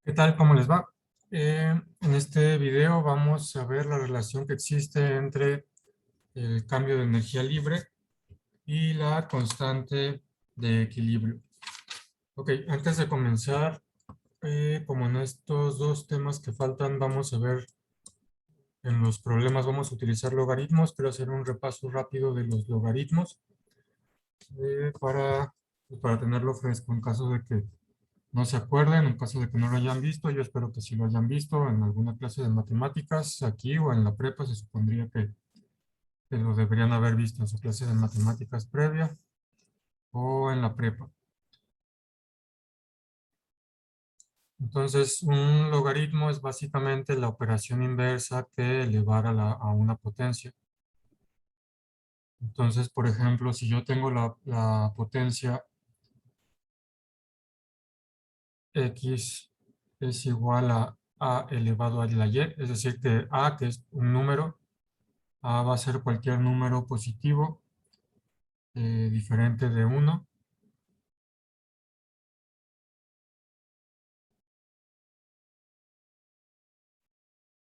¿Qué tal? ¿Cómo les va? En este video vamos a ver la relación que existe entre el cambio de energía libre y la constante de equilibrio. Ok, antes de comenzar, como en estos dos temas que faltan, vamos a ver en los problemas, vamos a utilizar logaritmos. Quiero hacer un repaso rápido de los logaritmos para tenerlo fresco en caso de que no se acuerden, en caso de que no lo hayan visto. Yo espero que sí lo hayan visto en alguna clase de matemáticas, aquí o en la prepa. Se supondría que lo deberían haber visto en su clase de matemáticas previa o en la prepa. Entonces, un logaritmo es básicamente la operación inversa que elevar a una potencia. Entonces, por ejemplo, si yo tengo la potencia x es igual a elevado a la y, es decir, que a, que es un número, a va a ser cualquier número positivo diferente de 1.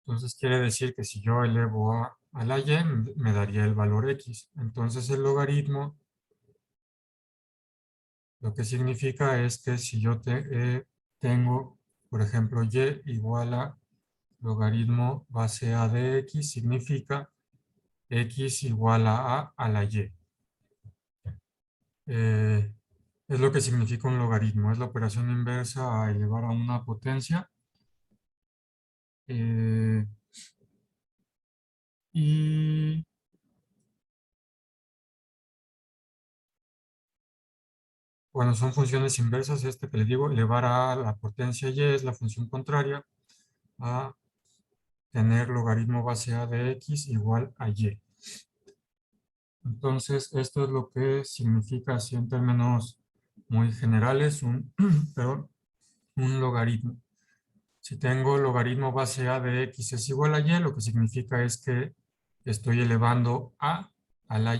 Entonces quiere decir que si yo elevo a la y, me daría el valor x. Entonces el logaritmo lo que significa es que si yo tengo, por ejemplo, y igual a logaritmo base a de x, significa x igual a la y. Eh, es lo que significa un logaritmo. Es la operación inversa a elevar a una potencia. Eh, y bueno, son funciones inversas. Este que le digo, elevar a la potencia y es la función contraria a tener logaritmo base a de x igual a y. Entonces, esto es lo que significa, así en términos muy generales, perdón, un logaritmo. Si tengo logaritmo base a de x es igual a y, lo que significa es que estoy elevando a la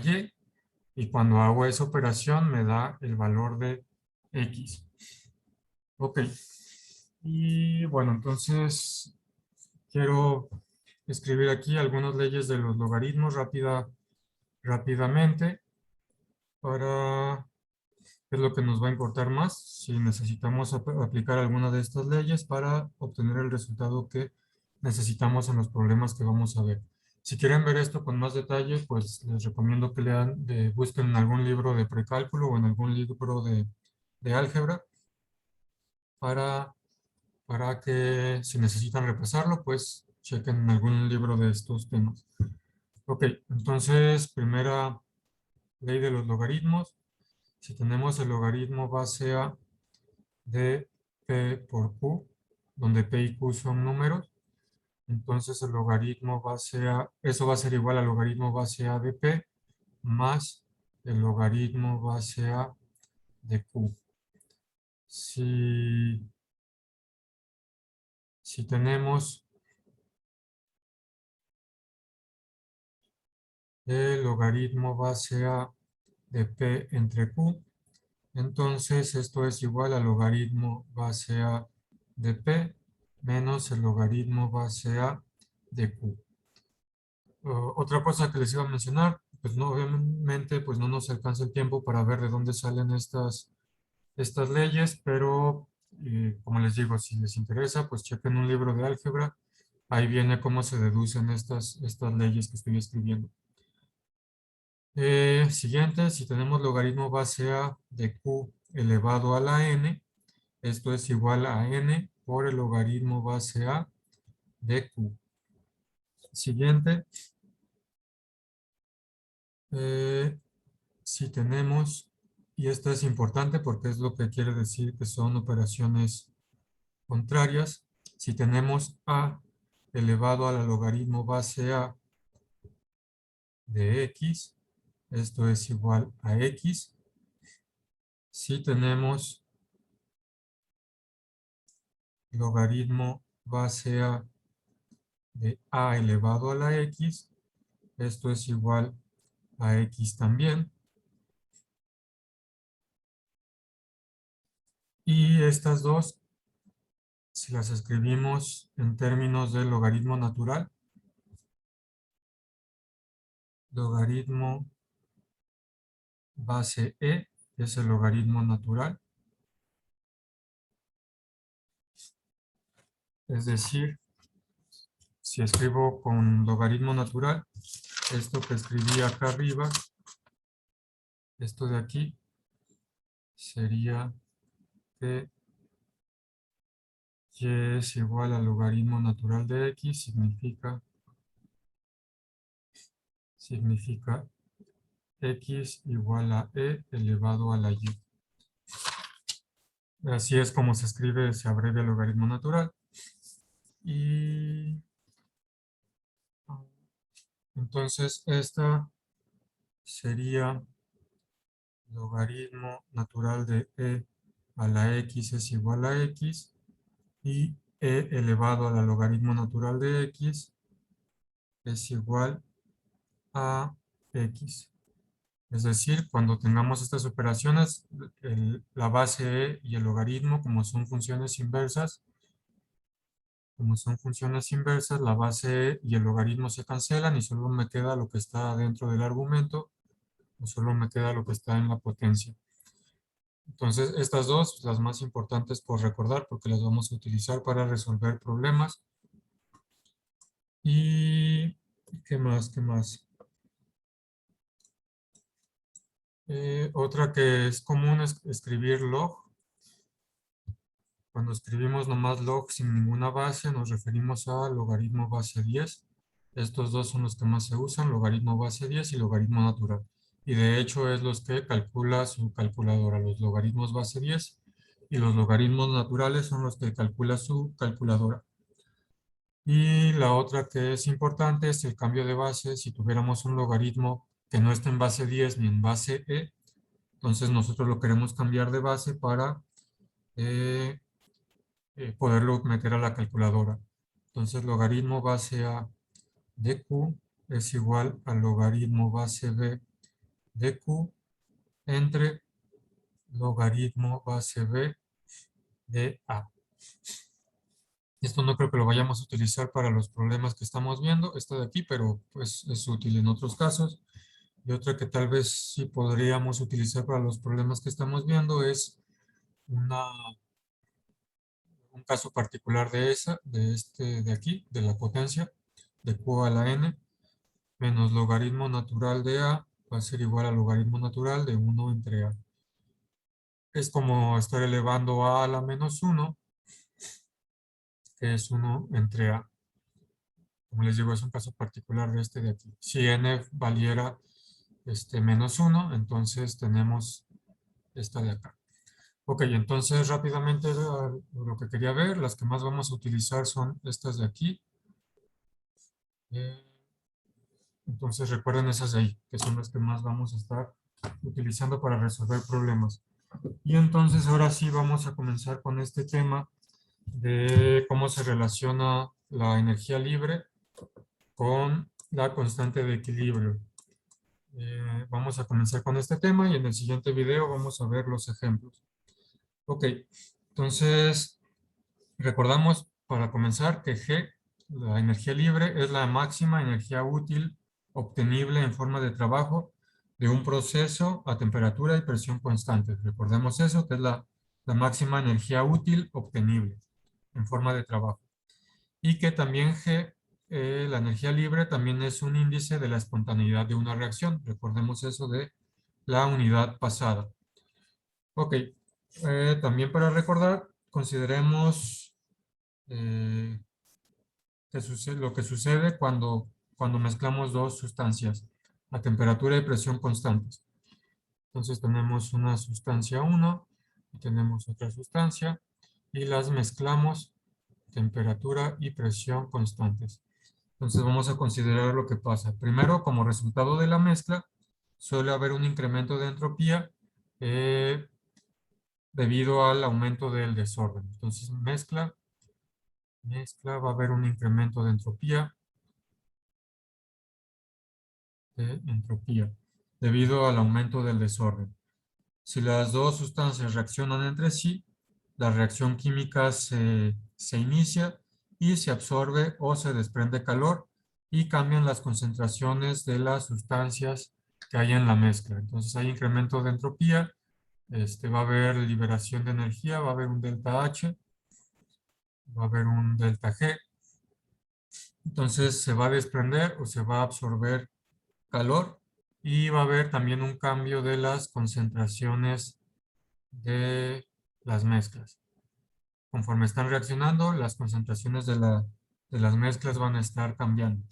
y cuando hago esa operación me da el valor de x. Ok. Y bueno, entonces quiero escribir aquí algunas leyes de los logaritmos rápidamente para qué es lo que nos va a importar más si necesitamos aplicar alguna de estas leyes para obtener el resultado que necesitamos en los problemas que vamos a ver. Si quieren ver esto con más detalle, pues les recomiendo que busquen en algún libro de precálculo o en algún libro de álgebra para, para que si necesitan repasarlo, pues chequen en algún libro de estos temas. Ok, entonces, primera ley de los logaritmos. Si tenemos el logaritmo base a de P por Q, donde P y Q son números, entonces el logaritmo base a, eso va a ser igual al logaritmo base a de P más el logaritmo base a de Q. Si tenemos el logaritmo base a de P entre Q, entonces esto es igual al logaritmo base a de P menos el logaritmo base a de Q. Otra cosa que les iba a mencionar, pues no, obviamente pues no nos alcanza el tiempo para ver de dónde salen estas leyes, pero como les digo, si les interesa, pues chequen un libro de álgebra. Ahí viene cómo se deducen estas leyes que estoy escribiendo. Siguiente, si tenemos logaritmo base a de q elevado a la n, esto es igual a n por el logaritmo base a de q. Siguiente, si tenemos, y esto es importante porque es lo que quiere decir que son operaciones contrarias, si tenemos a elevado a la logaritmo base a de x, esto es igual a x. Si tenemos logaritmo base a de a elevado a la x, esto es igual a x también. Y estas dos si las escribimos en términos de logaritmo natural, logaritmo base E es el logaritmo natural. Es decir, si escribo con logaritmo natural, esto que escribí acá arriba, esto de aquí, sería que y es igual al logaritmo natural de x, significa x igual a e elevado a la y. Así es como se escribe, se abrevia el logaritmo natural. Y entonces esta sería logaritmo natural de e a la x es igual a x y e elevado a la logaritmo natural de x es igual a x. Es decir, cuando tengamos estas operaciones, la base e y el logaritmo, como son funciones inversas, la base e y el logaritmo se cancelan y solo me queda lo que está dentro del argumento o solo me queda lo que está en la potencia. Entonces, estas dos, las más importantes por recordar, porque las vamos a utilizar para resolver problemas. Y, ¿qué más? ¿Qué más? Otra que es común es escribir log. Cuando escribimos nomás log sin ninguna base, nos referimos a logaritmo base 10. Estos dos son los que más se usan, logaritmo base 10 y logaritmo natural. Y de hecho es los que calcula su calculadora, los logaritmos base 10 y los logaritmos naturales son los que calcula su calculadora. Y la otra que es importante es el cambio de base. Si tuviéramos un logaritmo que no esté en base 10 ni en base e, entonces nosotros lo queremos cambiar de base para poderlo meter a la calculadora. Entonces logaritmo base a de q es igual al logaritmo base b de q entre logaritmo base b de a. Esto no creo que lo vayamos a utilizar para los problemas que estamos viendo, esta de aquí, pero pues es útil en otros casos. Y otra que tal vez sí podríamos utilizar para los problemas que estamos viendo es un caso particular de este de aquí, de la potencia, de q a la n, menos logaritmo natural de a, va a ser igual al logaritmo natural de 1 entre a. Es como estar elevando a la menos 1, que es 1 entre a. Como les digo, es un caso particular de este de aquí. Si n valiera menos 1, entonces tenemos esta de acá. Ok, entonces rápidamente lo que quería ver, las que más vamos a utilizar son estas de aquí. Entonces recuerden esas de ahí, que son las que más vamos a estar utilizando para resolver problemas. Y entonces ahora sí vamos a comenzar con este tema de cómo se relaciona la energía libre con la constante de equilibrio. Vamos a comenzar con este tema y en el siguiente video vamos a ver los ejemplos. Ok, entonces recordamos para comenzar que G, la energía libre, es la máxima energía útil obtenible en forma de trabajo de un proceso a temperatura y presión constantes. Recordemos eso, que es la máxima energía útil obtenible en forma de trabajo. Y que también G, la energía libre, también es un índice de la espontaneidad de una reacción. Recordemos eso de la unidad pasada. Ok, también para recordar, consideremos lo que sucede cuando mezclamos dos sustancias a temperatura y presión constantes. Entonces tenemos una sustancia 1 y tenemos otra sustancia y las mezclamos temperatura y presión constantes. Entonces vamos a considerar lo que pasa. Primero, como resultado de la mezcla, suele haber un incremento de entropía debido al aumento del desorden. Entonces mezcla, va a haber un incremento de entropía debido al aumento del desorden. Si las dos sustancias reaccionan entre sí, la reacción química se se inicia y se absorbe o se desprende calor y cambian las concentraciones de las sustancias que hay en la mezcla. Entonces hay incremento de entropía, va a haber liberación de energía, va a haber un delta H, va a haber un delta G. Entonces se va a desprender o se va a absorber calor y va a haber también un cambio de las concentraciones de las mezclas. Conforme están reaccionando, las concentraciones de las mezclas van a estar cambiando.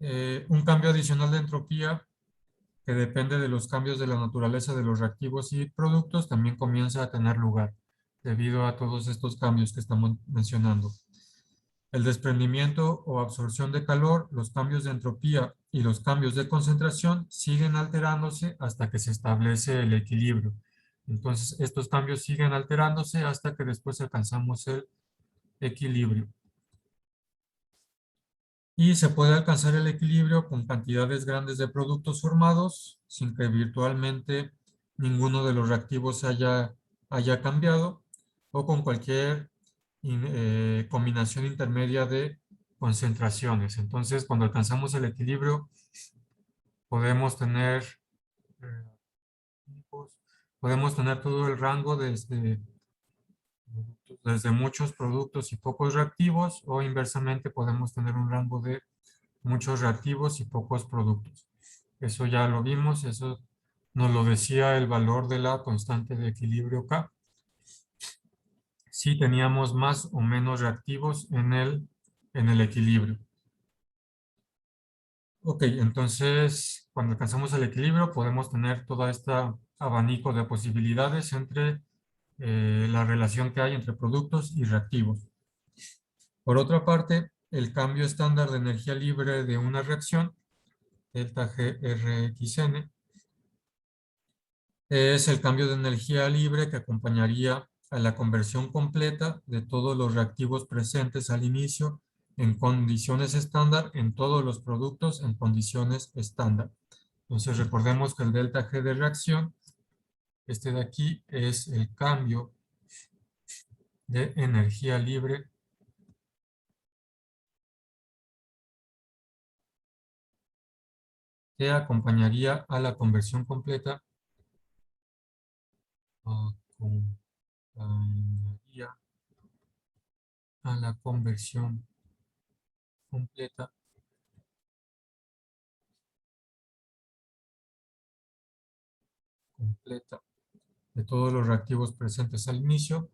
Un cambio adicional de entropía que depende de los cambios de la naturaleza de los reactivos y productos también comienza a tener lugar debido a todos estos cambios que estamos mencionando. El desprendimiento o absorción de calor, los cambios de entropía y los cambios de concentración siguen alterándose hasta que se establece el equilibrio. Entonces, estos cambios siguen alterándose hasta que después alcanzamos el equilibrio. Y se puede alcanzar el equilibrio con cantidades grandes de productos formados sin que virtualmente ninguno de los reactivos haya cambiado o con cualquier combinación intermedia de concentraciones. Entonces, cuando alcanzamos el equilibrio, podemos tener, eh, podemos tener todo el rango desde muchos productos y pocos reactivos, o inversamente podemos tener un rango de muchos reactivos y pocos productos. Eso ya lo vimos, eso nos lo decía el valor de la constante de equilibrio K. Si teníamos más o menos reactivos en el equilibrio. Ok, entonces cuando alcanzamos el equilibrio podemos tener todo este abanico de posibilidades entre la relación que hay entre productos y reactivos. Por otra parte, el cambio estándar de energía libre de una reacción, delta GRXN, es el cambio de energía libre que acompañaría a la conversión completa de todos los reactivos presentes al inicio en condiciones estándar en todos los productos en condiciones estándar. Entonces recordemos que el delta G de reacción, este de aquí, es el cambio de energía libre que acompañaría a la conversión completa, acompañaría a la conversión completa de todos los reactivos presentes al inicio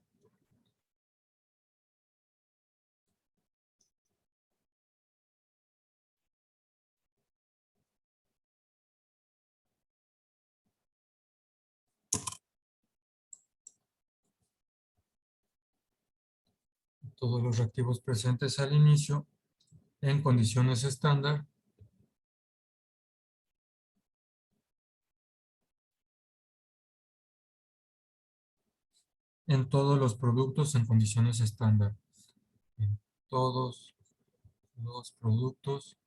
todos los reactivos presentes al inicio en condiciones estándar en todos los productos en condiciones estándar. En todos los productos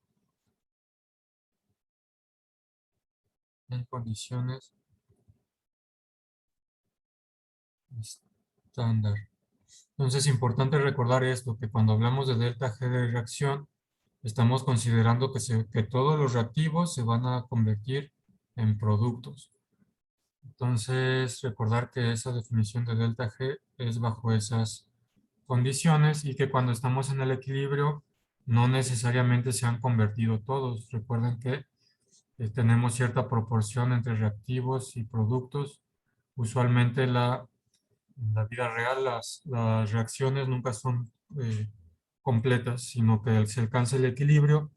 en condiciones estándar. Entonces es importante recordar esto, que cuando hablamos de delta G de reacción, estamos considerando que todos los reactivos se van a convertir en productos. Entonces, recordar que esa definición de delta G es bajo esas condiciones y que cuando estamos en el equilibrio no necesariamente se han convertido todos. Recuerden que tenemos cierta proporción entre reactivos y productos. Usualmente en la vida real las reacciones nunca son completas, sino que se alcanza el equilibrio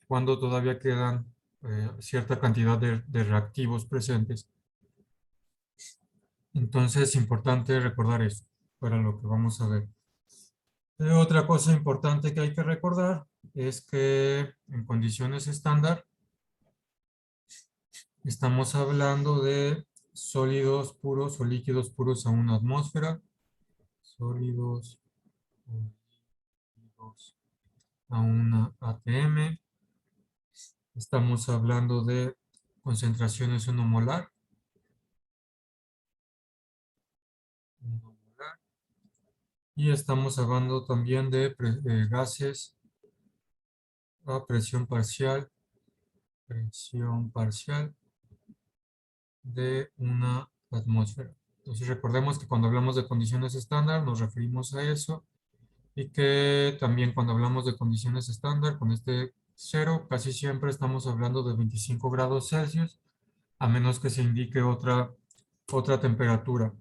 cuando todavía quedan cierta cantidad de reactivos presentes. Entonces es importante recordar eso para lo que vamos a ver. Otra cosa importante que hay que recordar es que en condiciones estándar estamos hablando de sólidos puros o líquidos puros a una atmósfera, sólidos o líquidos a una atm. Estamos hablando de concentraciones 1 molar, Y estamos hablando también de gases a presión parcial de una atmósfera. Entonces recordemos que cuando hablamos de condiciones estándar nos referimos a eso y que también cuando hablamos de condiciones estándar con este cero casi siempre estamos hablando de 25 grados Celsius a menos que se indique otra temperatura.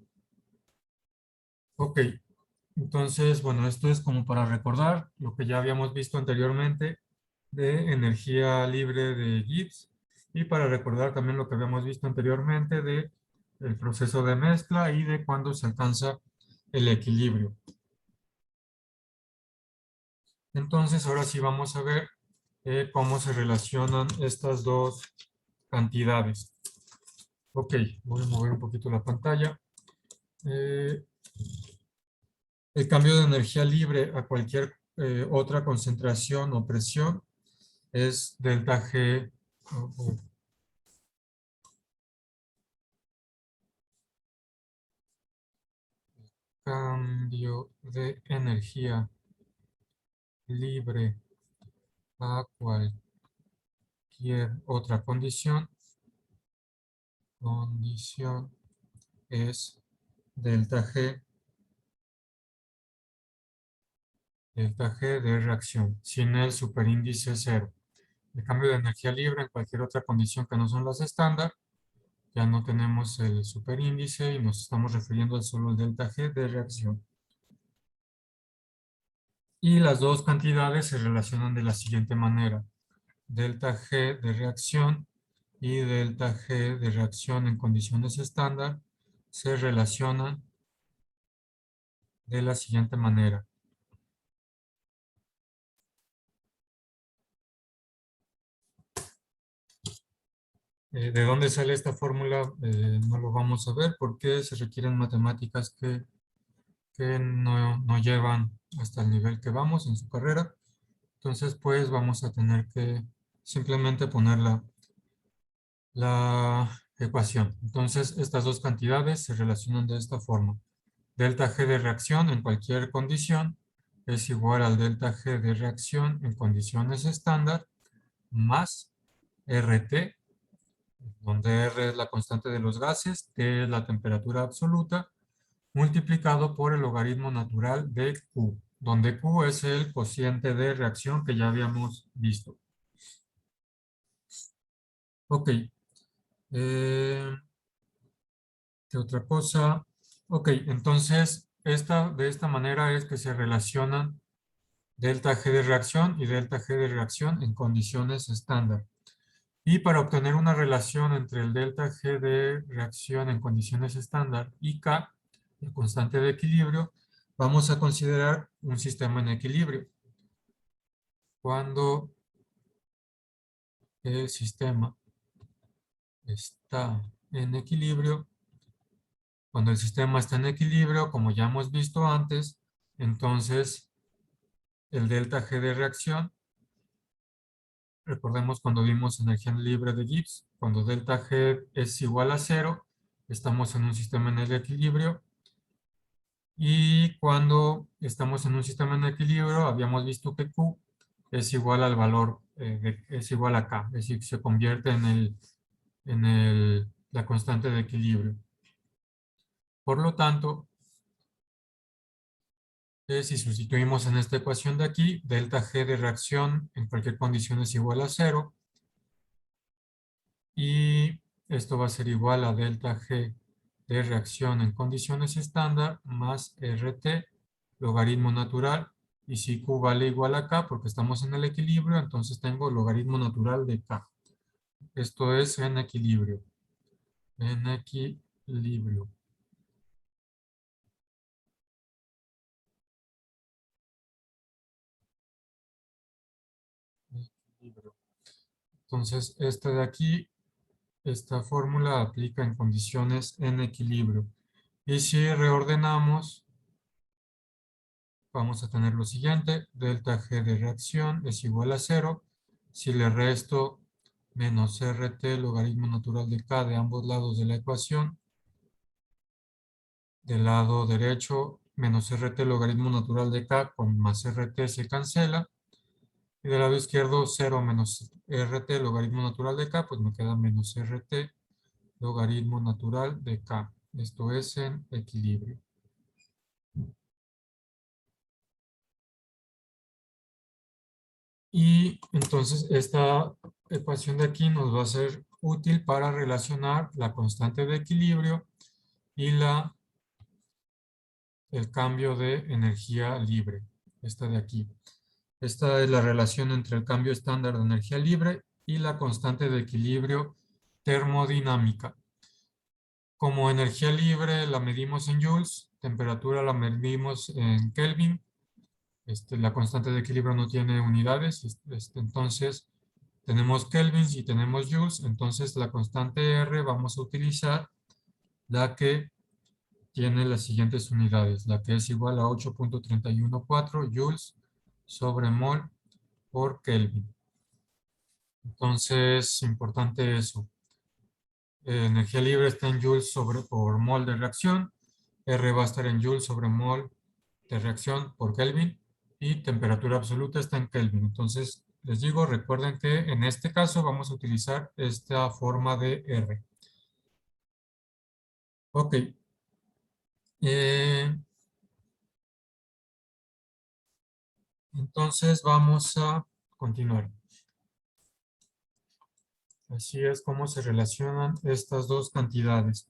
Ok, entonces, bueno, esto es como para recordar lo que ya habíamos visto anteriormente de energía libre de Gibbs y para recordar también lo que habíamos visto anteriormente de el proceso de mezcla y de cuando se alcanza el equilibrio. Entonces, ahora sí vamos a ver cómo se relacionan estas dos cantidades. Ok, voy a mover un poquito la pantalla. Eh, el cambio de energía libre a cualquier otra concentración o presión es delta G o cambio de energía libre a cualquier otra condición es delta G de reacción, sin el superíndice cero. El cambio de energía libre en cualquier otra condición que no son las estándar, ya no tenemos el superíndice y nos estamos refiriendo al solo delta G de reacción. Y las dos cantidades se relacionan de la siguiente manera. Delta G de reacción y delta G de reacción en condiciones estándar se relacionan de la siguiente manera. ¿De dónde sale esta fórmula? No lo vamos a ver porque se requieren matemáticas que no llevan hasta el nivel que vamos en su carrera. Entonces, pues vamos a tener que simplemente poner la ecuación. Entonces, estas dos cantidades se relacionan de esta forma. Delta G de reacción en cualquier condición es igual al delta G de reacción en condiciones estándar más RT, donde R es la constante de los gases, T es la temperatura absoluta, multiplicado por el logaritmo natural de Q, donde Q es el cociente de reacción que ya habíamos visto. Ok. ¿Qué otra cosa? Ok, entonces de esta manera es que se relacionan delta G de reacción y delta G de reacción en condiciones estándar. Y para obtener una relación entre el delta G de reacción en condiciones estándar y K, la constante de equilibrio, vamos a considerar un sistema en equilibrio. Cuando el sistema está en equilibrio, cuando el sistema está en equilibrio, como ya hemos visto antes, entonces el delta G de reacción, recordemos cuando vimos energía libre de Gibbs, cuando delta G es igual a cero, estamos en un sistema en el equilibrio. Y cuando estamos en un sistema en equilibrio, habíamos visto que Q es igual al valor, es igual a K, es decir, se convierte en la constante de equilibrio. Por lo tanto, si sustituimos en esta ecuación de aquí, delta G de reacción en cualquier condición es igual a cero. Y esto va a ser igual a delta G de reacción en condiciones estándar más RT, logaritmo natural. Y si Q vale igual a K, porque estamos en el equilibrio, entonces tengo logaritmo natural de K. Esto es en equilibrio. En equilibrio. Entonces, este de aquí, esta fórmula aplica en condiciones en equilibrio. Y si reordenamos, vamos a tener lo siguiente. Delta G de reacción es igual a 0. Si le resto menos RT logaritmo natural de K de ambos lados de la ecuación, del lado derecho menos RT logaritmo natural de K con más RT se cancela. Y del lado izquierdo 0 menos RT logaritmo natural de K, pues me queda menos RT logaritmo natural de K. Esto es en equilibrio. Y entonces esta ecuación de aquí nos va a ser útil para relacionar la constante de equilibrio y el cambio de energía libre. Esta de aquí. Esta es la relación entre el cambio estándar de energía libre y la constante de equilibrio termodinámica. Como energía libre la medimos en joules, temperatura la medimos en Kelvin. La constante de equilibrio no tiene unidades, entonces tenemos kelvins y tenemos joules, entonces la constante R vamos a utilizar la que tiene las siguientes unidades, la que es igual a 8.314 joules sobre mol por Kelvin. Entonces, importante eso. Energía libre está en joules por mol de reacción, R va a estar en joules sobre mol de reacción por Kelvin y temperatura absoluta está en Kelvin. Entonces, les digo, recuerden que en este caso vamos a utilizar esta forma de R. Ok. Entonces vamos a continuar. Así es como se relacionan estas dos cantidades.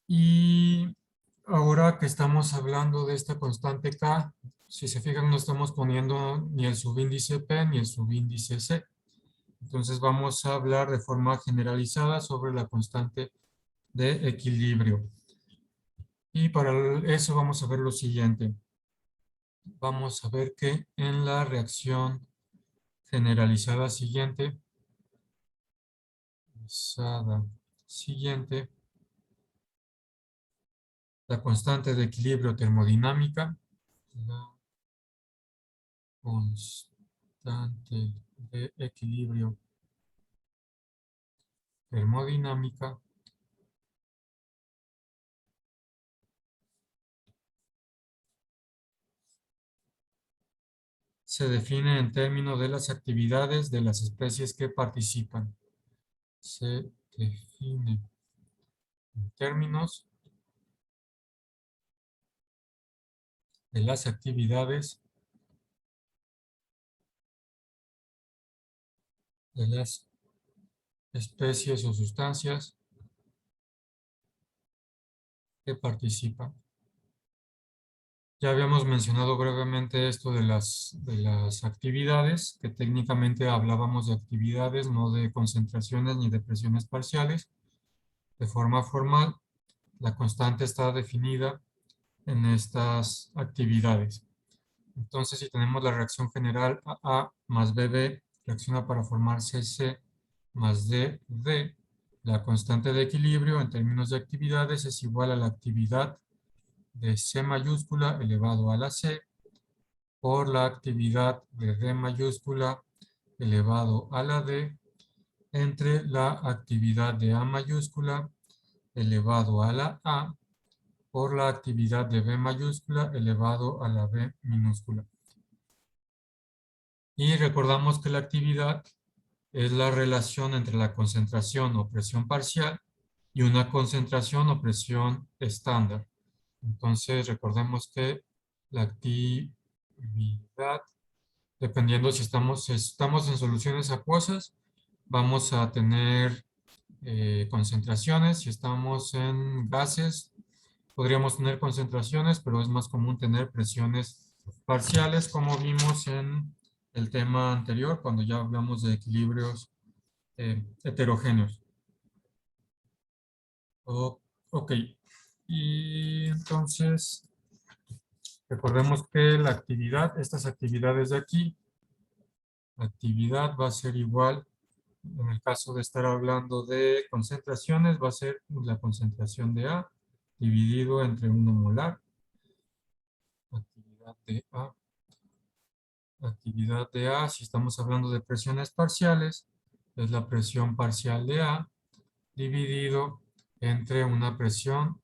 Y ahora que estamos hablando de esta constante K, si se fijan no estamos poniendo ni el subíndice P ni el subíndice C. Entonces vamos a hablar de forma generalizada sobre la constante de equilibrio. Y para eso vamos a ver lo siguiente. Vamos a ver que en la reacción generalizada siguiente, la constante de equilibrio termodinámica, la constante de equilibrio termodinámica se define en términos de las actividades de las especies que participan. Se define en términos de las actividades de las especies o sustancias que participan. Ya habíamos mencionado brevemente esto de las actividades, que técnicamente hablábamos de actividades, no de concentraciones ni de presiones parciales. De forma formal, la constante está definida en estas actividades. Entonces, si tenemos la reacción general AA más BB, reacciona para formar CC más DD, la constante de equilibrio en términos de actividades es igual a la actividad de C mayúscula elevado a la C por la actividad de D mayúscula elevado a la D entre la actividad de A mayúscula elevado a la A por la actividad de B mayúscula elevado a la B minúscula. Y recordamos que la actividad es la relación entre la concentración o presión parcial y una concentración o presión estándar. Entonces, recordemos que la actividad, dependiendo si estamos en soluciones acuosas, vamos a tener concentraciones. Si estamos en gases, podríamos tener concentraciones, pero es más común tener presiones parciales, como vimos en el tema anterior, cuando ya hablamos de equilibrios heterogéneos. Ok, y entonces recordemos que la actividad, estas actividades de aquí, la actividad va a ser igual, en el caso de estar hablando de concentraciones, va a ser la concentración de A dividido entre 1 molar, actividad de A. Actividad de A, si estamos hablando de presiones parciales, es la presión parcial de A dividido entre una presión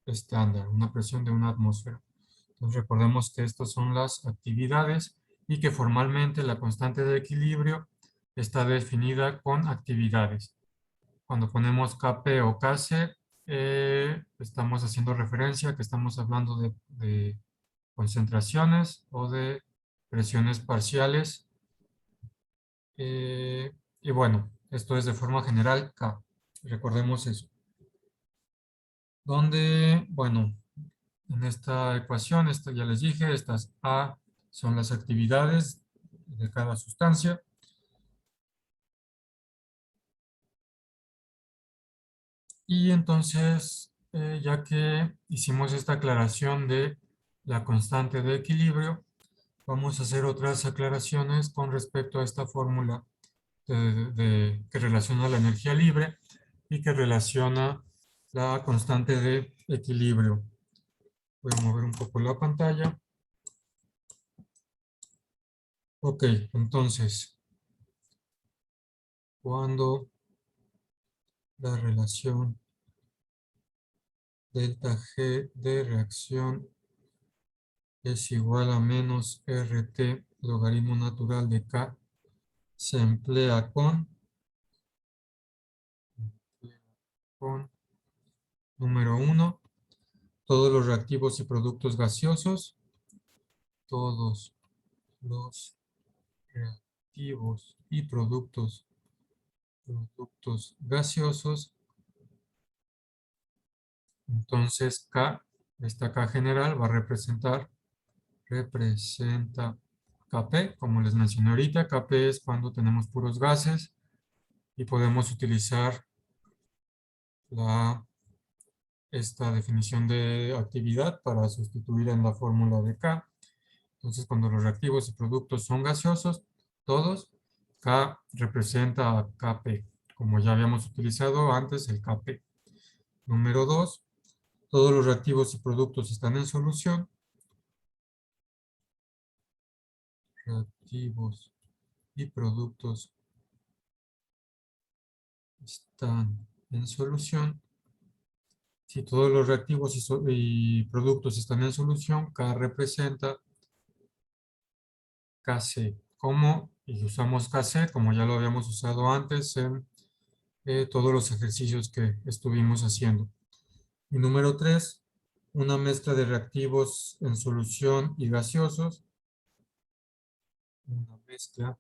estándar, una presión de una atmósfera. Entonces recordemos que estas son las actividades y que formalmente la constante de equilibrio está definida con actividades. Cuando ponemos Kp o Kc, estamos haciendo referencia a que estamos hablando de concentraciones o de presiones parciales. Y bueno, esto es de forma general K. Recordemos eso. Donde, bueno, en esta ecuación, esto ya les dije, estas A son las actividades de cada sustancia. Y entonces, ya que hicimos esta aclaración de la constante de equilibrio, vamos a hacer otras aclaraciones con respecto a esta fórmula que relaciona la energía libre y que relaciona la constante de equilibrio. Voy a mover un poco la pantalla. Ok, entonces, cuando la relación delta G de reacción es igual a menos RT logaritmo natural de K, se emplea con número 1, todos los reactivos y productos gaseosos, todos los reactivos y productos gaseosos. Entonces K, esta K general va a representa Kp, como les mencioné ahorita. Kp es cuando tenemos puros gases y podemos utilizar esta definición de actividad para sustituir en la fórmula de K. Entonces, cuando los reactivos y productos son gaseosos, todos, K representa a Kp, como ya habíamos utilizado antes el Kp. Número 2, todos los reactivos y productos están en solución. Reactivos y productos están en solución. Si todos los reactivos y productos están en solución, K representa Kc. Y usamos Kc, como ya lo habíamos usado antes en todos los ejercicios que estuvimos haciendo. Y número 3, una mezcla de reactivos en solución y gaseosos. Una mezcla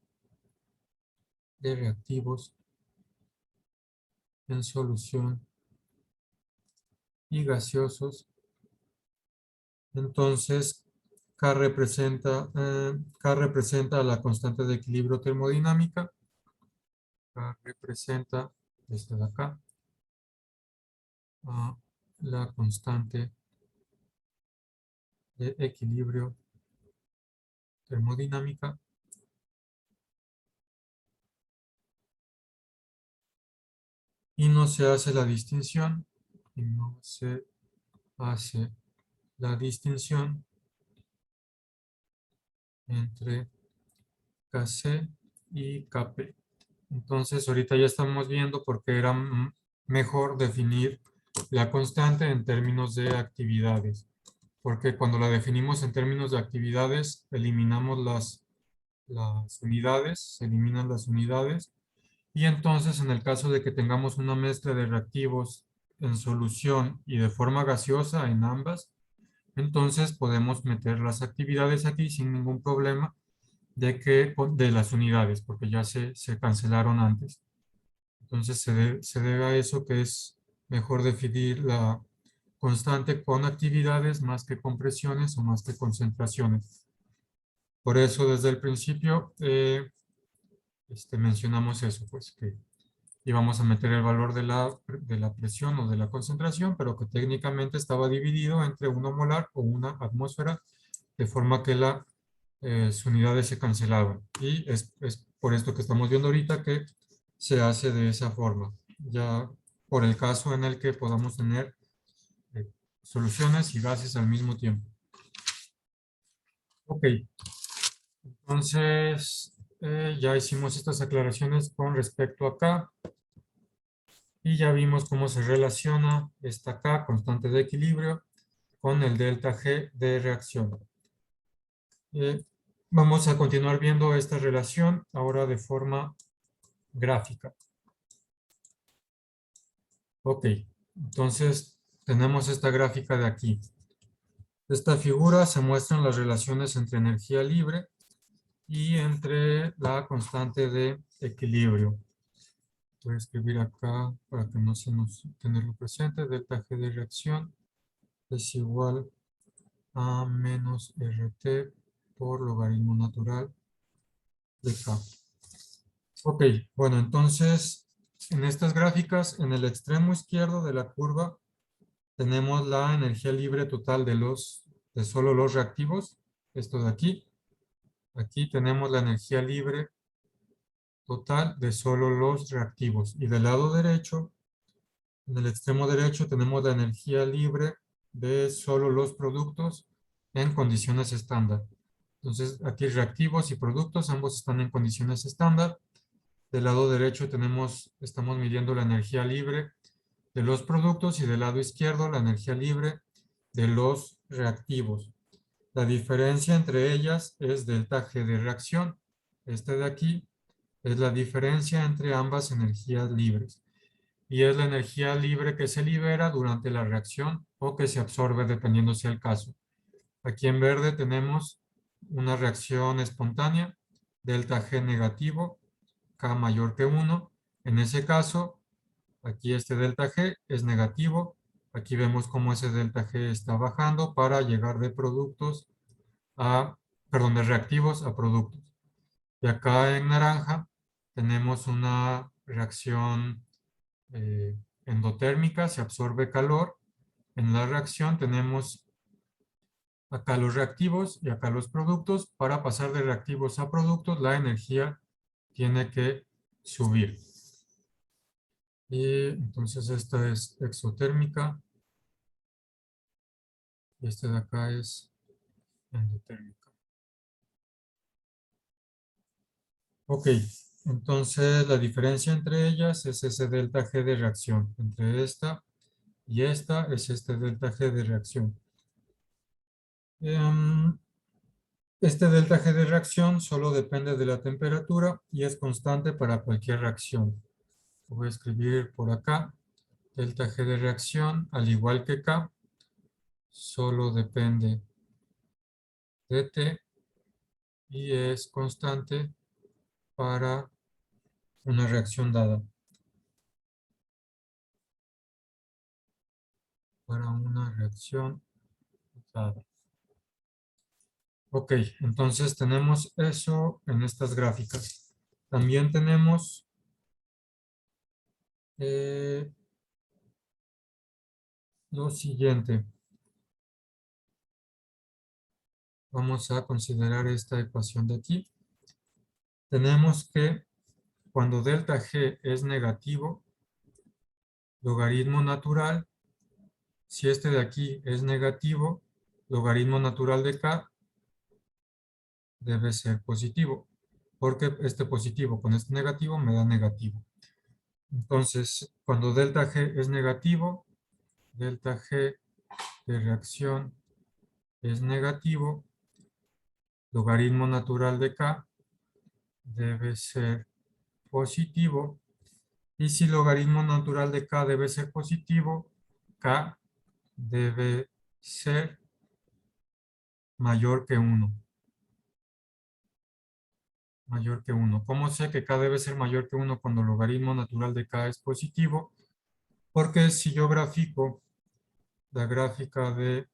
de reactivos en solución y gaseosos. Entonces, K representa la constante de equilibrio termodinámica. K representa, desde acá, a la constante de equilibrio termodinámica. Y no se hace la distinción. Y no se hace la distinción entre Kc y Kp. Entonces, ahorita ya estamos viendo por qué era mejor definir la constante en términos de actividades. Porque cuando la definimos en términos de actividades, eliminamos las unidades, se eliminan las unidades. Y entonces, en el caso de que tengamos una mezcla de reactivos en solución y de forma gaseosa en ambas, entonces podemos meter las actividades aquí sin ningún problema de las unidades, porque ya se cancelaron antes. Entonces se debe a eso que es mejor definir la constante con actividades más que con presiones o más que concentraciones. Por eso desde el principio mencionamos eso, pues que íbamos a meter el valor de la presión o de la concentración, pero que técnicamente estaba dividido entre 1 molar o una atmósfera, de forma que las unidades se cancelaban. Y es por esto que estamos viendo ahorita que se hace de esa forma. Ya por el caso en el que podamos tener eh, soluciones y gases al mismo tiempo. Ok, entonces ya hicimos estas aclaraciones con respecto a acá. Y ya vimos cómo se relaciona esta K, constante de equilibrio, con el delta G de reacción. Vamos a continuar viendo esta relación ahora de forma gráfica. Ok, entonces tenemos esta gráfica de aquí. Esta figura se muestran las relaciones entre energía libre y entre la constante de equilibrio. Voy a escribir acá para que no se nos tenerlo presente. Delta G de reacción es igual a menos RT por logaritmo natural de K. Ok, bueno, entonces en estas gráficas, en el extremo izquierdo de la curva, tenemos la energía libre total de solo los reactivos, esto de aquí. Aquí tenemos la energía libre total de solo los reactivos. Y del lado derecho, en el extremo derecho, tenemos la energía libre de solo los productos en condiciones estándar. Entonces, aquí reactivos y productos, ambos están en condiciones estándar. Del lado derecho estamos midiendo la energía libre de los productos y del lado izquierdo la energía libre de los reactivos. La diferencia entre ellas es delta G de reacción. Este de aquí es la diferencia entre ambas energías libres. Y es la energía libre que se libera durante la reacción o que se absorbe dependiendo sea el caso. Aquí en verde tenemos una reacción espontánea, delta G negativo, K mayor que 1. En ese caso, aquí este delta G es negativo. Aquí vemos cómo ese delta G está bajando para llegar de productos de reactivos a productos. Y acá en naranja tenemos una reacción endotérmica, se absorbe calor. En la reacción tenemos acá los reactivos y acá los productos. Para pasar de reactivos a productos, la energía tiene que subir. Y entonces esta es exotérmica y este de acá es endotérmica. Ok, entonces la diferencia entre ellas es ese delta G de reacción. Entre esta y esta es este delta G de reacción. Este delta G de reacción solo depende de la temperatura y es constante para cualquier reacción. Lo voy a escribir por acá. Delta G de reacción, al igual que K, solo depende de T y es constante para una reacción dada. Para una reacción dada. Ok, entonces tenemos eso en estas gráficas. También tenemos lo siguiente. Vamos a considerar esta ecuación de aquí. Tenemos que cuando delta G es negativo, logaritmo natural, si este de aquí es negativo, logaritmo natural de K debe ser positivo, porque este positivo con este negativo me da negativo. Entonces, cuando delta G es negativo, delta G de reacción es negativo, logaritmo natural de K debe ser positivo. Y si logaritmo natural de K debe ser positivo, K debe ser mayor que 1. Mayor que 1. ¿Cómo sé que K debe ser mayor que 1 cuando el logaritmo natural de K es positivo? Porque si yo grafico la gráfica de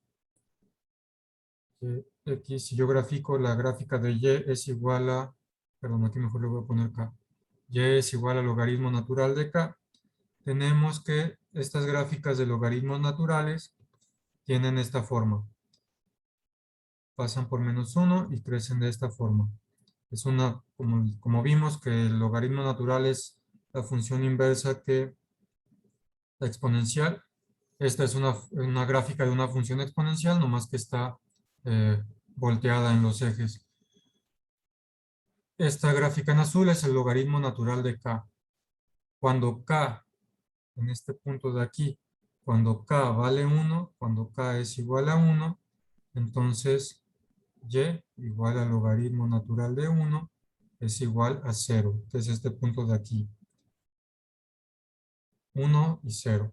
X, si yo grafico la gráfica de Y es igual a, perdón, aquí mejor le voy a poner K. Y es igual al logaritmo natural de K. Tenemos que estas gráficas de logaritmos naturales tienen esta forma. Pasan por menos 1 y crecen de esta forma. Es una, como vimos, que el logaritmo natural es la función inversa que la exponencial. Esta es una gráfica de una función exponencial, nomás que está volteada en los ejes. Esta gráfica en azul es el logaritmo natural de K. Cuando K en este punto de aquí, cuando k vale 1, cuando k es igual a 1, entonces y igual al logaritmo natural de 1 es igual a 0, que es este punto de aquí, 1 y 0.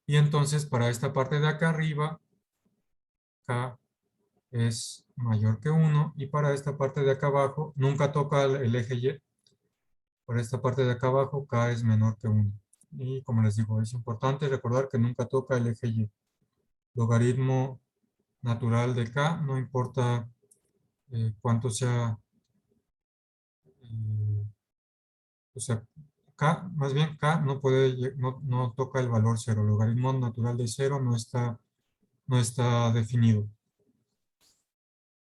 Y entonces para esta parte de acá arriba, k es mayor que 1, y para esta parte de acá abajo, nunca toca el eje y, para esta parte de acá abajo, k es menor que 1. Y como les digo, es importante recordar que nunca toca el eje y. Logaritmo natural de k, no importa cuánto sea, eh, o sea, k, más bien k no puede, no toca el valor 0. Logaritmo natural de 0 no está definido.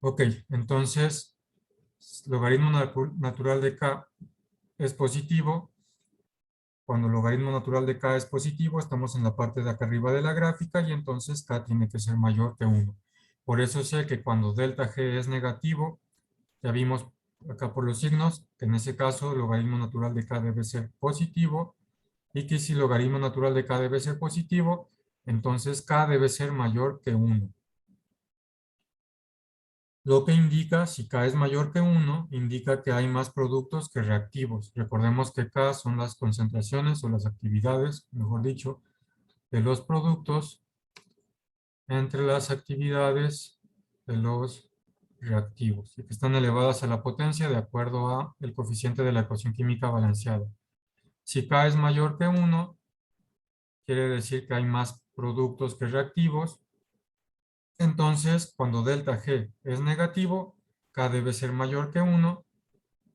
Ok, entonces, logaritmo natural de k es positivo. Cuando el logaritmo natural de k es positivo, estamos en la parte de acá arriba de la gráfica y entonces k tiene que ser mayor que 1. Por eso sé que cuando delta g es negativo, ya vimos acá por los signos, que en ese caso el logaritmo natural de k debe ser positivo, y que si el logaritmo natural de k debe ser positivo, entonces k debe ser mayor que 1. Lo que indica, si k es mayor que 1, indica que hay más productos que reactivos. Recordemos que k son las concentraciones o las actividades, mejor dicho, de los productos entre las actividades de los reactivos, y que están elevadas a la potencia de acuerdo a el coeficiente de la ecuación química balanceada. Si K es mayor que 1, quiere decir que hay más productos que reactivos. Entonces, cuando delta G es negativo, K debe ser mayor que 1,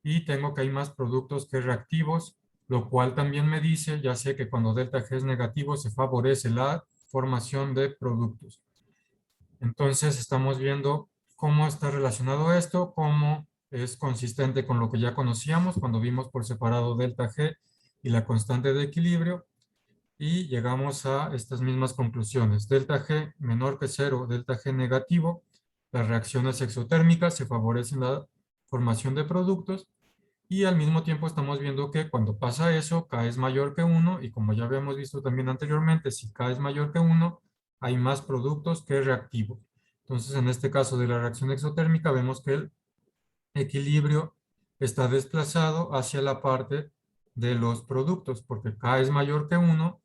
y tengo que hay más productos que reactivos, lo cual también me dice, ya sé que cuando delta G es negativo se favorece la formación de productos. Entonces estamos viendo cómo está relacionado esto, cómo es consistente con lo que ya conocíamos cuando vimos por separado delta G y la constante de equilibrio, y llegamos a estas mismas conclusiones. Delta G menor que 0, delta G negativo, las reacciones exotérmicas se favorecen la formación de productos, y al mismo tiempo estamos viendo que cuando pasa eso, K es mayor que 1, y como ya habíamos visto también anteriormente, si K es mayor que 1, hay más productos que reactivos. Entonces, en este caso de la reacción exotérmica, vemos que el equilibrio está desplazado hacia la parte de los productos, porque K es mayor que 1,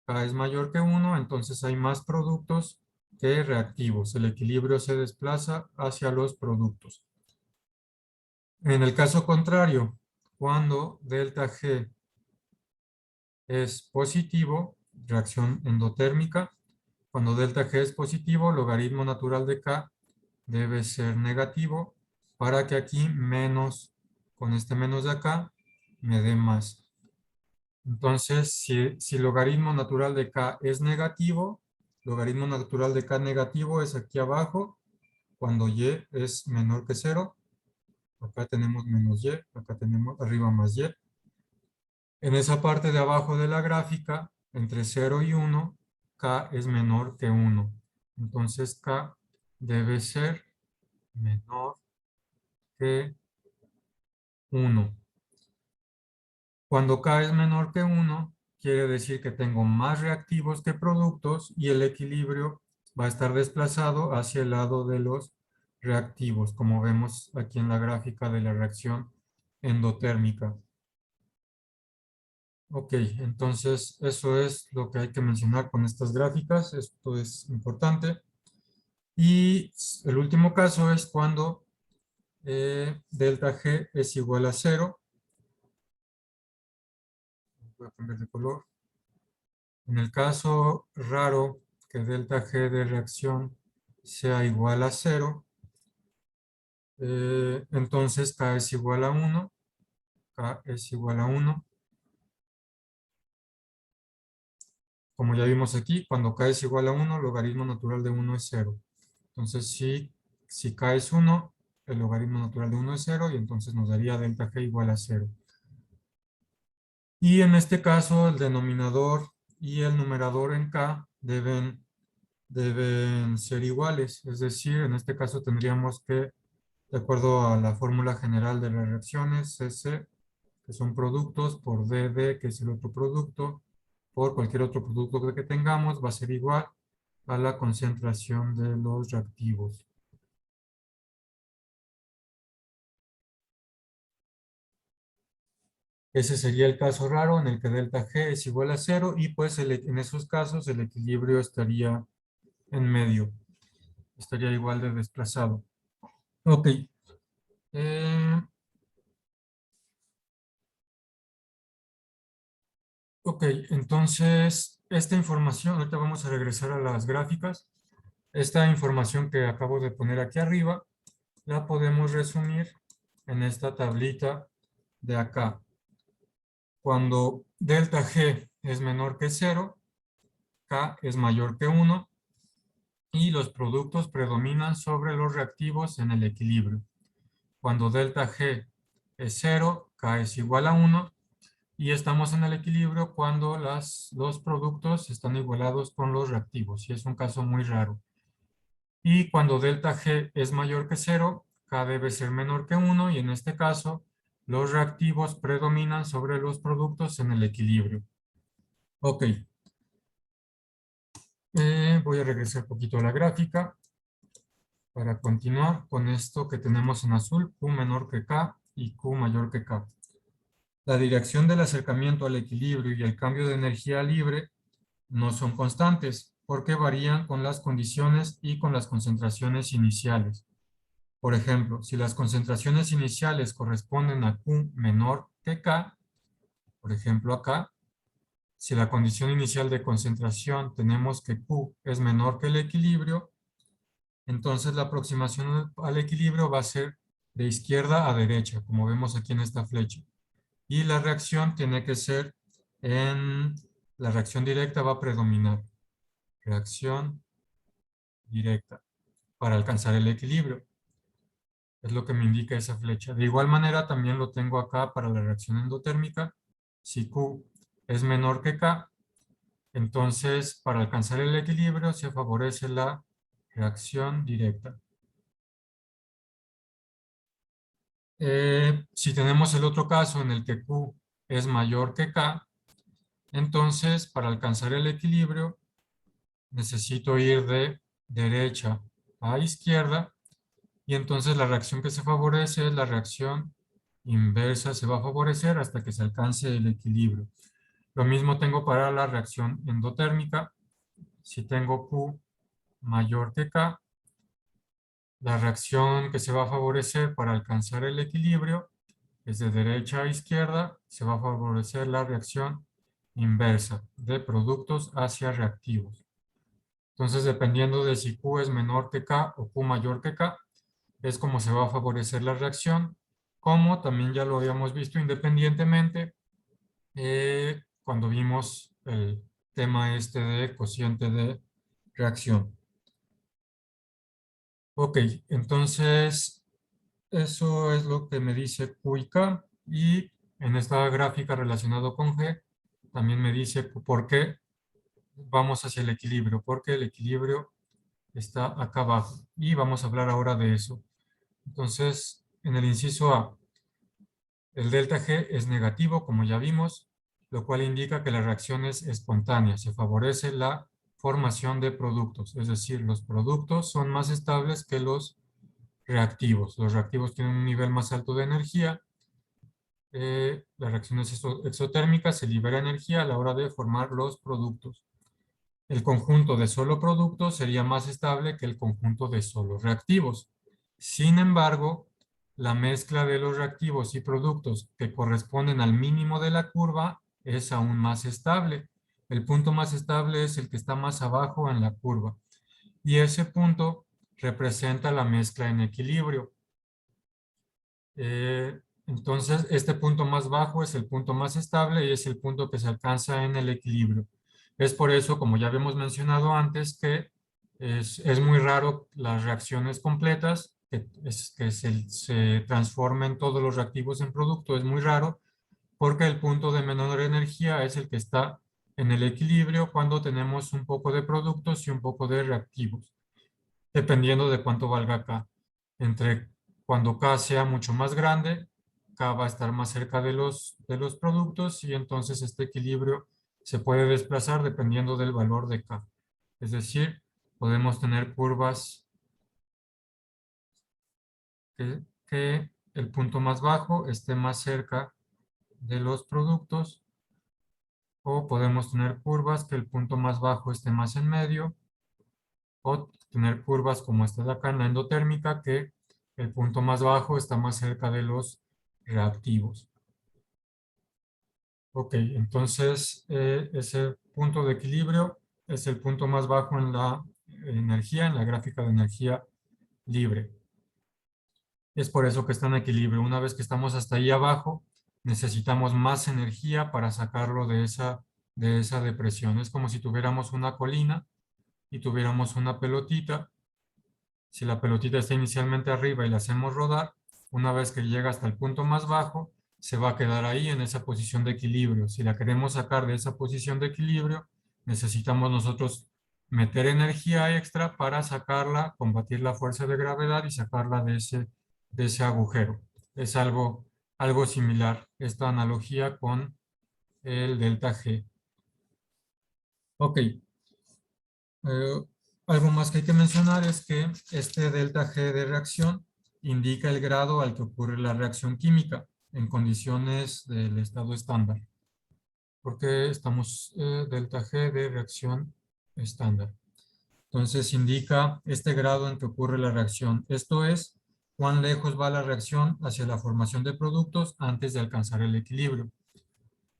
K es mayor que 1, entonces hay más productos que reactivos. El equilibrio se desplaza hacia los productos. En el caso contrario, cuando delta G es positivo, reacción endotérmica, cuando delta G es positivo, logaritmo natural de K debe ser negativo para que aquí menos, con este menos de acá, me dé más. Entonces, si logaritmo natural de K es negativo, logaritmo natural de K negativo es aquí abajo, cuando Y es menor que 0. Acá tenemos menos Y, acá tenemos arriba más Y. En esa parte de abajo de la gráfica, entre 0 y 1, K es menor que 1. Entonces K debe ser menor que 1. Cuando K es menor que 1, quiere decir que tengo más reactivos que productos, y el equilibrio va a estar desplazado hacia el lado de los reactivos, como vemos aquí en la gráfica de la reacción endotérmica. Ok, entonces eso es lo que hay que mencionar con estas gráficas. Esto es importante. Y el último caso es cuando delta G es igual a 0. Voy a cambiar de color. En el caso raro que delta G de reacción sea igual a 0, entonces K es igual a 1. K es igual a 1. Como ya vimos aquí, cuando K es igual a 1, logaritmo natural de 1 es 0. Entonces, si K es 1, el logaritmo natural de 1 es 0, y entonces nos daría delta G igual a 0. Y en este caso, el denominador y el numerador en K deben ser iguales. Es decir, en este caso tendríamos que, de acuerdo a la fórmula general de las reacciones, CC, que son productos, por DD, que es el otro producto, por cualquier otro producto que tengamos va a ser igual a la concentración de los reactivos. Ese sería el caso raro en el que delta G es igual a cero y pues en esos casos el equilibrio estaría en medio, estaría igual de desplazado. Ok. Eh, ok, entonces esta información, ahorita vamos a regresar a las gráficas. Esta información que acabo de poner aquí arriba la podemos resumir en esta tablita de acá. Cuando delta G es menor que cero, K es mayor que 1 y los productos predominan sobre los reactivos en el equilibrio. Cuando delta G es cero, K es igual a 1 y estamos en el equilibrio cuando los productos están igualados con los reactivos y es un caso muy raro. Y cuando delta G es mayor que cero, K debe ser menor que 1 y en este caso los reactivos predominan sobre los productos en el equilibrio. Ok, voy a regresar un poquito a la gráfica para continuar con esto que tenemos en azul, Q menor que K y Q mayor que K. La dirección del acercamiento al equilibrio y el cambio de energía libre no son constantes porque varían con las condiciones y con las concentraciones iniciales. Por ejemplo, si las concentraciones iniciales corresponden a Q menor que K, por ejemplo acá, si la condición inicial de concentración tenemos que Q es menor que el equilibrio, entonces la aproximación al equilibrio va a ser de izquierda a derecha, como vemos aquí en esta flecha. Y la reacción tiene que ser la reacción directa va a predominar. Reacción directa para alcanzar el equilibrio. Es lo que me indica esa flecha. De igual manera también lo tengo acá para la reacción endotérmica. Si Q es menor que K, entonces para alcanzar el equilibrio se favorece la reacción directa. Si tenemos el otro caso en el que Q es mayor que K, entonces para alcanzar el equilibrio necesito ir de derecha a izquierda y entonces la reacción que se favorece es la reacción inversa, se va a favorecer hasta que se alcance el equilibrio. Lo mismo tengo para la reacción endotérmica. Si tengo Q mayor que K, la reacción que se va a favorecer para alcanzar el equilibrio es de derecha a izquierda, se va a favorecer la reacción inversa de productos hacia reactivos. Entonces, dependiendo de si Q es menor que K o Q mayor que K, es como se va a favorecer la reacción, como también ya lo habíamos visto independientemente cuando vimos el tema este de cociente de reacción. Ok, entonces eso es lo que me dice Q y K y en esta gráfica relacionado con G también me dice por qué vamos hacia el equilibrio, porque el equilibrio está acá abajo y vamos a hablar ahora de eso. Entonces, en el inciso A, el delta G es negativo, como ya vimos, lo cual indica que la reacción es espontánea. Se favorece la formación de productos, es decir, los productos son más estables que los reactivos. Los reactivos tienen un nivel más alto de energía. La reacción es exotérmica, se libera energía a la hora de formar los productos. El conjunto de solo productos sería más estable que el conjunto de solo reactivos. Sin embargo, la mezcla de los reactivos y productos que corresponden al mínimo de la curva es aún más estable. El punto más estable es el que está más abajo en la curva. Y ese punto representa la mezcla en equilibrio. Entonces, este punto más bajo es el punto más estable y es el punto que se alcanza en el equilibrio. Es por eso, como ya habíamos mencionado antes, que es muy raro las reacciones completas, que se transformen todos los reactivos en producto, es muy raro, porque el punto de menor energía es el que está en el equilibrio cuando tenemos un poco de productos y un poco de reactivos, dependiendo de cuánto valga K. Entre cuando K sea mucho más grande, K va a estar más cerca de los productos y entonces este equilibrio se puede desplazar dependiendo del valor de K. Es decir, podemos tener curvas que el punto más bajo esté más cerca de los productos, o podemos tener curvas que el punto más bajo esté más en medio, o tener curvas como esta de acá en la endotérmica, que el punto más bajo está más cerca de los reactivos. Ok, entonces ese punto de equilibrio es el punto más bajo en la energía, en la gráfica de energía libre. Es por eso que está en equilibrio. Una vez que estamos hasta ahí abajo, necesitamos más energía para sacarlo de esa depresión. Es como si tuviéramos una colina y tuviéramos una pelotita. Si la pelotita está inicialmente arriba y la hacemos rodar, una vez que llega hasta el punto más bajo, se va a quedar ahí en esa posición de equilibrio. Si la queremos sacar de esa posición de equilibrio, necesitamos nosotros meter energía extra para sacarla, combatir la fuerza de gravedad y sacarla de ese agujero. Es algo similar, esta analogía con el delta G. Ok. Eh, Algo más que hay que mencionar es que este delta G de reacción indica el grado al que ocurre la reacción química en condiciones del estado estándar, porque estamos delta G de reacción estándar. Entonces indica este grado en que ocurre la reacción. Esto es cuán lejos va la reacción hacia la formación de productos antes de alcanzar el equilibrio.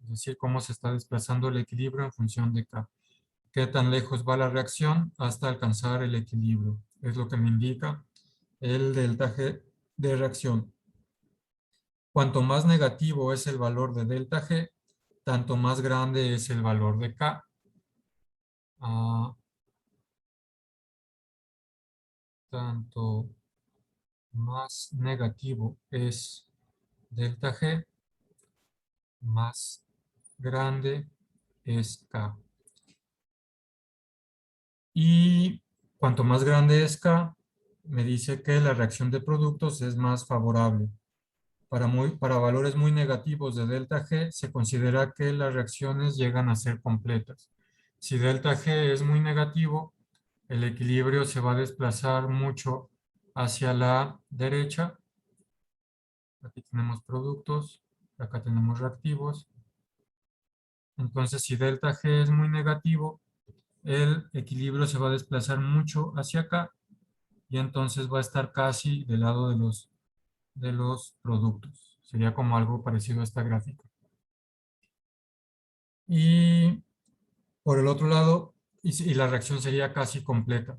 Es decir, cómo se está desplazando el equilibrio en función de K. Qué tan lejos va la reacción hasta alcanzar el equilibrio. Es lo que me indica el delta G de reacción. Cuanto más negativo es el valor de delta G, tanto más grande es el valor de K. Tanto más negativo es delta G, más grande es K. Y cuanto más grande es K, me dice que la reacción de productos es más favorable. Para valores muy negativos de delta G, se considera que las reacciones llegan a ser completas. Si delta G es muy negativo, el equilibrio se va a desplazar mucho hacia la derecha. Aquí tenemos productos, acá tenemos reactivos. Entonces, si delta G es muy negativo, el equilibrio se va a desplazar mucho hacia acá y entonces va a estar casi del lado de los productos. Sería como algo parecido a esta gráfica. Y por el otro lado, y la reacción sería casi completa.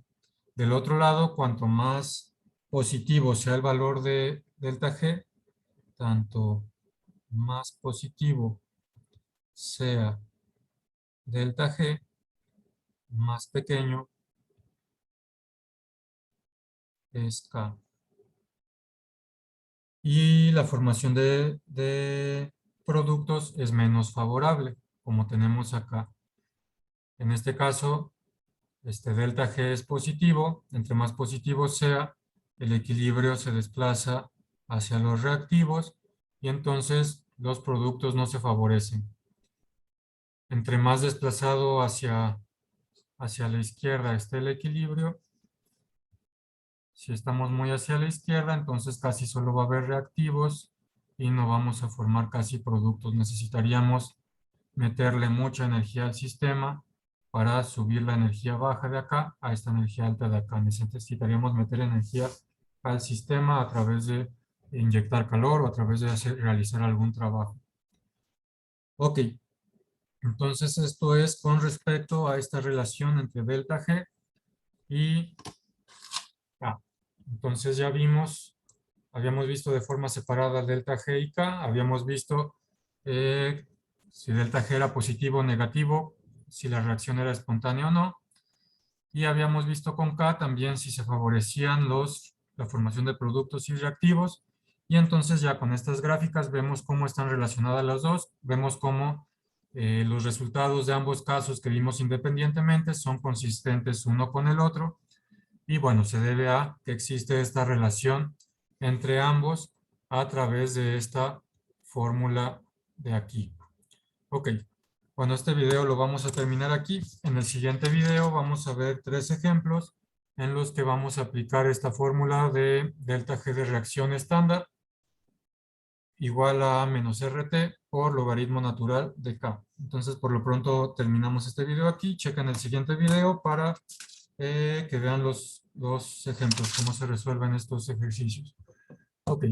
Del otro lado, cuanto más positivo sea el valor de delta G, tanto más positivo sea delta G, más pequeño es K. Y la formación de productos es menos favorable, como tenemos acá. En este caso, este delta G es positivo. Entre más positivo sea, el equilibrio se desplaza hacia los reactivos y entonces los productos no se favorecen. Entre más desplazado hacia la izquierda esté el equilibrio, si estamos muy hacia la izquierda, entonces casi solo va a haber reactivos y no vamos a formar casi productos. Necesitaríamos meterle mucha energía al sistema para subir la energía baja de acá a esta energía alta de acá. Necesitaríamos meter energía al sistema a través de inyectar calor o a través de realizar algún trabajo. Ok, entonces esto es con respecto a esta relación entre delta G y K. Entonces ya habíamos visto de forma separada delta G y K, habíamos visto si delta G era positivo o negativo, si la reacción era espontánea o no, y habíamos visto con K también si se favorecían la formación de productos y reactivos, y entonces ya con estas gráficas vemos cómo están relacionadas las dos, vemos cómo los resultados de ambos casos que vimos independientemente son consistentes uno con el otro, y bueno, se debe a que existe esta relación entre ambos a través de esta fórmula de aquí. Ok, Bueno, este video lo vamos a terminar aquí. En el siguiente video vamos a ver 3 ejemplos en los que vamos a aplicar esta fórmula de delta G de reacción estándar igual a menos RT por logaritmo natural de K. Entonces, por lo pronto terminamos este video aquí. Chequen el siguiente video para que vean los ejemplos, cómo se resuelven estos ejercicios. Ok.